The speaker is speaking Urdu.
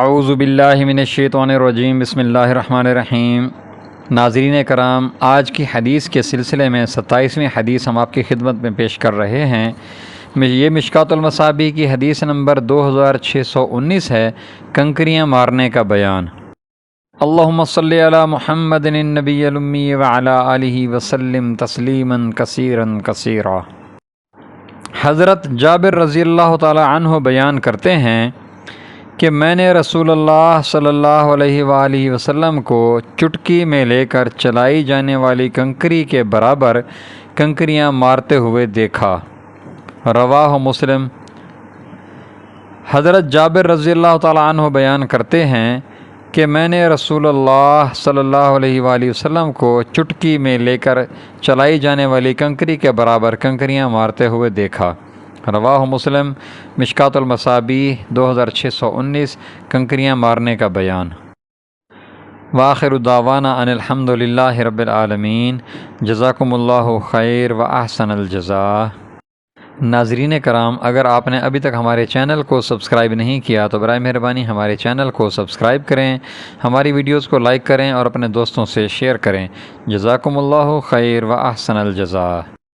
اعوذ باللہ من الشیطان الرجیم، بسم اللہ الرحمن الرحیم۔ ناظرین کرام، آج کی حدیث کے سلسلے میں 27ویں حدیث ہم آپ کی خدمت میں پیش کر رہے ہیں۔ یہ مشکوٰۃ المصابیح کی حدیث نمبر 2619 ہے، کنکریاں مارنے کا بیان۔ اللہم صلی علی محمد النبی الامی وعلی آلہ وسلم تسلیما کثیرا کثیرا۔ حضرت جابر رضی اللہ تعالی عنہ بیان کرتے ہیں کہ میں نے رسول اللہ صلی اللہ علیہ وآلہ وسلم کو چٹکی میں لے کر چلائی جانے والی کنکری کے برابر کنکریاں مارتے ہوئے دیکھا۔ رواہ مسلم۔ حضرت جابر رضی اللہ تعالی عنہ بیان کرتے ہیں کہ میں نے رسول اللہ صلی اللہ علیہ وآلہ وسلم کو چٹکی میں لے کر چلائی جانے والی کنکری کے برابر کنکریاں مارتے ہوئے دیکھا۔ رواہ مسلم۔ مشکوٰۃ المصابیح 2619، کنکریاں مارنے کا بیان۔ وآخر دعوانا ان الحمد للہ رب العالمین۔ جزاکم اللہ خیر و احسن الجزاء۔ ناظرین کرام، اگر آپ نے ابھی تک ہمارے چینل کو سبسکرائب نہیں کیا تو برائے مہربانی ہمارے چینل کو سبسکرائب کریں، ہماری ویڈیوز کو لائک کریں اور اپنے دوستوں سے شیئر کریں۔ جزاکم اللہ خیر و احسن الجزاء۔